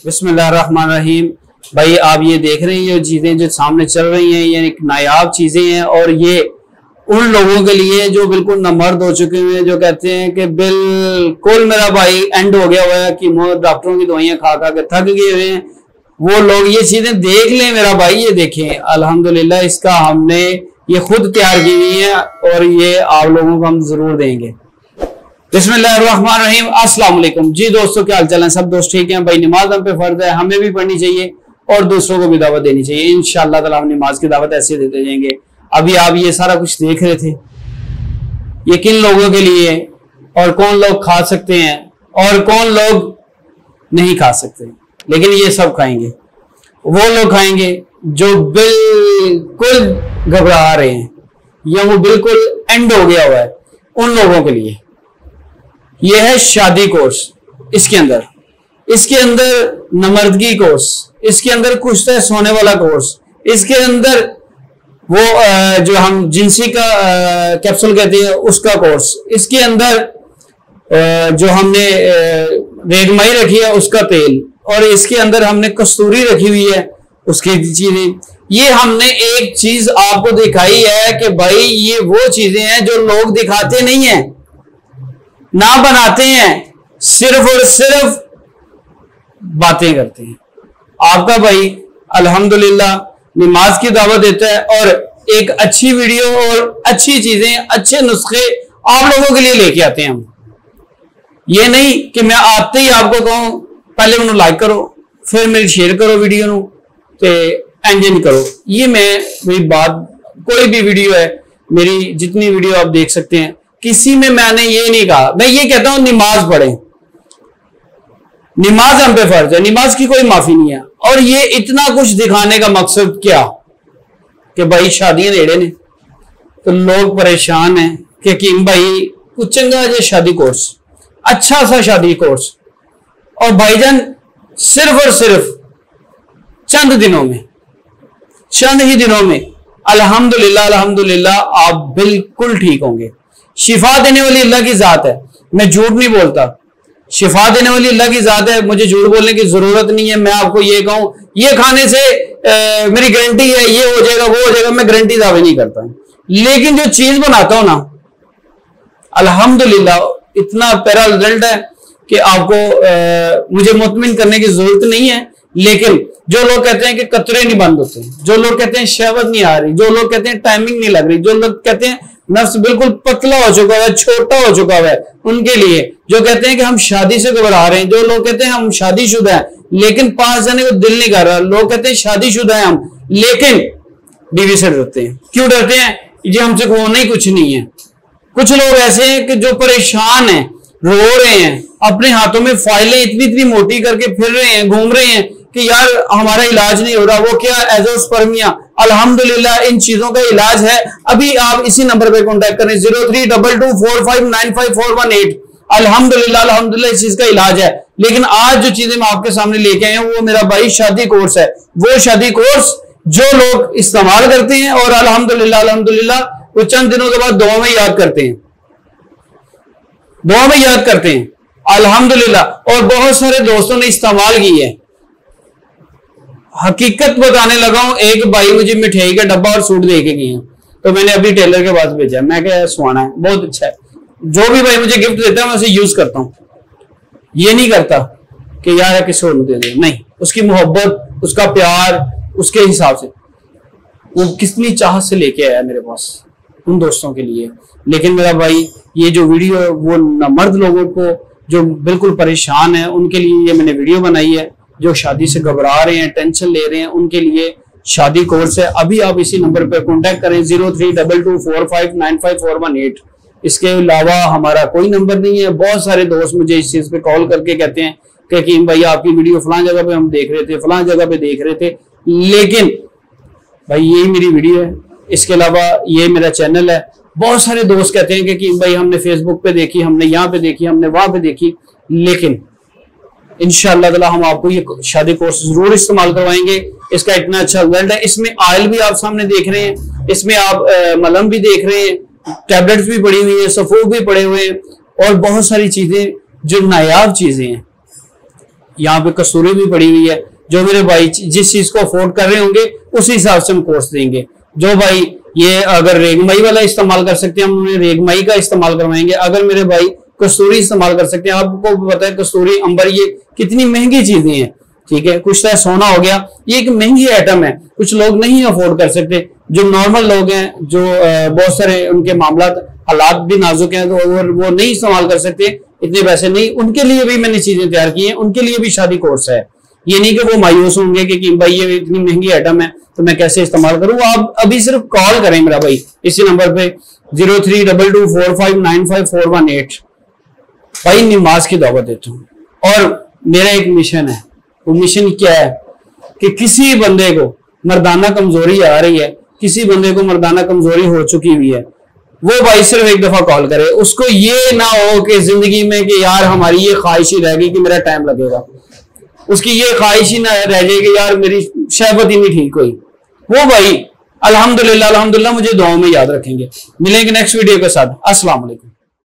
बिस्मिल्लाहिर्रहमानिर्रहीम। भाई आप ये देख रहे हैं, ये चीजें जो सामने चल रही हैं ये एक नायाब चीजें हैं और ये उन लोगों के लिए जो बिल्कुल नमर्द हो चुके हुए हैं, जो कहते हैं कि बिल्कुल मेरा भाई एंड हो गया हुआ है कि डॉक्टरों की दवाइयां खा खा के थक गए हुए हैं। वो लोग ये चीजें देख लें मेरा भाई, ये देखें अल्हम्दुलिल्लाह इसका हमने ये खुद तैयार की हुई है और ये आप लोगों को हम जरूर देंगे। बिस्मिल्लाहिर्रहमानिर्रहीम। अस्सलाम वालेकुम जी दोस्तों, क्या हाल चाल है? सब दोस्त ठीक हैं भाई? नमाज हम पे फर्ज है, हमें भी पढ़नी चाहिए और दूसरों को भी दावत देनी चाहिए। इंशाअल्लाह ताला हम नमाज की दावत ऐसे देते जाएंगे। अभी आप ये सारा कुछ देख रहे थे, ये किन लोगों के लिए और कौन लोग खा सकते हैं और कौन लोग नहीं खा सकते, लेकिन ये सब खाएंगे। वो लोग खाएंगे जो बिल्कुल घबरा रहे हैं या वो बिल्कुल एंड हो गया हुआ है, उन लोगों के लिए यह है शादी कोर्स। इसके अंदर नमर्दगी कोर्स, इसके अंदर कुश्ता सोने वाला कोर्स, इसके अंदर वो जो हम जिंसी का कैप्सूल कहते हैं उसका कोर्स, इसके अंदर जो हमने रेगमाई रखी है उसका तेल, और इसके अंदर हमने कस्तूरी रखी हुई है उसकी चीजें। ये हमने एक चीज आपको दिखाई है कि भाई ये वो चीजें हैं जो लोग दिखाते नहीं है, ना बनाते हैं, सिर्फ और सिर्फ बातें करते हैं। आपका भाई अल्हम्दुलिल्लाह नमाज की दावत देता है और एक अच्छी वीडियो और अच्छी चीजें, अच्छे नुस्खे आप लोगों के लिए लेके आते हैं हम। ये नहीं कि मैं आते ही आपको कहूं पहले उन्हें लाइक करो फिर मेरी शेयर करो वीडियो नु ते एंजॉय करो। ये मैं मेरी बात, कोई भी वीडियो है मेरी, जितनी वीडियो आप देख सकते हैं, किसी में मैंने ये नहीं कहा। मैं ये कहता हूं नमाज पढ़ें, नमाज हम पे फर्ज है, नमाज की कोई माफी नहीं है। और ये इतना कुछ दिखाने का मकसद क्या कि भाई शादियां नेड़े ने तो लोग परेशान हैं कि भाई कुछ चंगा जो शादी कोर्स, अच्छा सा शादी कोर्स, और भाईजान सिर्फ और सिर्फ चंद ही दिनों में अल्हम्दुलिल्लाह आप बिल्कुल ठीक होंगे। शिफा देने वाली अल्लाह की जात है, मैं झूठ नहीं बोलता। शिफा देने वाली अल्लाह की जात है, मुझे झूठ बोलने की जरूरत नहीं है। मैं आपको ये कहूं ये खाने से मेरी गारंटी है ये हो जाएगा वो हो जाएगा, मैं गारंटी दावे नहीं करता। लेकिन जो चीज बनाता हूं ना अल्हम्दुलिल्लाह इतना प्यारा रिजल्ट है कि आपको मुझे मुतमिन करने की जरूरत नहीं है। लेकिन जो लोग कहते हैं कि कतरे नहीं बंद होते, जो लोग कहते हैं शहवत नहीं आ रही, जो लोग कहते हैं टाइमिंग नहीं लग रही, जो लोग कहते हैं नफ्स बिल्कुल पतला हो चुका है, छोटा हो चुका है, उनके लिए, जो कहते हैं कि हम शादी से घबरा रहे हैं, जो लोग कहते हैं हम शादीशुदा हैं लेकिन 5 जाने को दिल नहीं कर रहा, लोग कहते हैं शादीशुदा हैं हम लेकिन बीवी से डरते हैं। क्यों डरते हैं? ये हमसे होना ही कुछ नहीं है। कुछ लोग ऐसे हैं कि जो परेशान हैं, रो रहे हैं, अपने हाथों में फाइलें इतनी मोटी करके फिर रहे हैं, घूम रहे हैं कि यार हमारा इलाज नहीं हो रहा। वो क्या? एजोस्पर्मिया। अल्हम्दुलिल्लाह इन चीजों का इलाज है। अभी आप इसी नंबर पे कांटेक्ट करें 032245954118। अल्हम्दुलिल्लाह इस चीज का इलाज है। लेकिन आज जो चीजें मैं आपके सामने लेके आया हूं वो मेरा भाई शादी कोर्स है। वो शादी कोर्स जो लोग इस्तेमाल करते हैं और अल्हम्दुलिल्लाह वो चंद दिनों के बाद दुआ में याद करते हैं अल्हम्दुलिल्लाह। और बहुत सारे दोस्तों ने इस्तेमाल की है। हकीकत बताने लगा हूं, एक भाई मुझे मिठाई का डब्बा और सूट दे के गए हैं, तो मैंने अभी टेलर के पास भेजा। मैं क्या सुहाना है, बहुत अच्छा है। जो भी भाई मुझे गिफ्ट देता है मैं उसे यूज करता हूं। ये नहीं करता कि यार किसी और दे दे, नहीं, उसकी मोहब्बत, उसका प्यार, उसके हिसाब से वो कितनी चाहत से लेके आया मेरे पास उन दोस्तों के लिए। लेकिन मेरा भाई ये जो वीडियो है वो नमर्द लोगों को जो बिल्कुल परेशान है उनके लिए ये मैंने वीडियो बनाई है। जो शादी से घबरा रहे हैं, टेंशन ले रहे हैं, उनके लिए शादी कोर्स है। अभी आप इसी नंबर पर कांटेक्ट करें 032245954118। इसके अलावा हमारा कोई नंबर नहीं है। बहुत सारे दोस्त मुझे इस चीज पे कॉल करके कहते हैं कि भाई आपकी वीडियो फलां जगह पे हम देख रहे थे, फलां जगह पे देख रहे थे, लेकिन भाई यही मेरी वीडियो है, इसके अलावा ये मेरा चैनल है। बहुत सारे दोस्त कहते हैं कि भाई हमने फेसबुक पे देखी, हमने यहाँ पे देखी, हमने वहां पे देखी, लेकिन इंशाअल्लाह ताला हम आपको ये शादी कोर्स जरूर इस्तेमाल करवाएंगे। इसका इतना अच्छा रिजल्ट है। इसमें ऑयल भी आप सामने देख रहे हैं, इसमें आप मलहम भी देख रहे हैं, टैबलेट्स भी पड़ी हुई है, सफूफ भी पड़े हुए हैं और बहुत सारी चीजें जो नायाब चीजें हैं। यहाँ पे कस्तूरी भी पड़ी हुई है। जो मेरे भाई जिस चीज को अफोर्ड कर रहे होंगे उसी हिसाब से हम कोर्स देंगे। जो भाई ये अगर रेगमाई वाला इस्तेमाल कर सकते हैं हम उन्हें रेगमाई का इस्तेमाल करवाएंगे। अगर मेरे भाई कस्तूरी इस्तेमाल कर सकते हैं, आपको पता है कस्तूरी अंबर ये कितनी महंगी चीजें हैं, ठीक है। कुछ तरह सोना हो गया, ये एक महंगी आइटम है, कुछ लोग नहीं अफोर्ड कर सकते। जो नॉर्मल लोग हैं, जो बहुत सारे उनके मामला हालात भी नाजुक हैं, तो वो नहीं इस्तेमाल कर सकते, इतने पैसे नहीं, उनके लिए भी मैंने चीजें तैयार की हैं, उनके लिए भी शादी कोर्स है। ये नहीं कि वो मायूस होंगे कि भाई ये इतनी महंगी आइटम है तो मैं कैसे इस्तेमाल करूं। आप अभी सिर्फ कॉल करें मेरा भाई इसी नंबर पे 032245954118। भाई नमाज की दावत देता हूँ और मेरा एक मिशन है। वो मिशन क्या है कि किसी बंदे को मर्दाना कमजोरी आ रही है, किसी बंदे को मर्दाना कमजोरी हो चुकी हुई है, वो भाई सिर्फ एक दफा कॉल करे। उसको ये ना हो कि जिंदगी में कि यार हमारी ये ख्वाहिश ही रह गई कि मेरा टाइम लगेगा, उसकी ये ख्वाहिश ही ना रह जाए कि यार मेरी शहबत ही नहीं ठीक हुई। वो भाई अल्हम्दुलिल्लाह अल्हम्दुलिल्लाह मुझे दुआओं में याद रखेंगे। मिलेंगे नेक्स्ट वीडियो के साथ। अस्सलाम वालेकुम।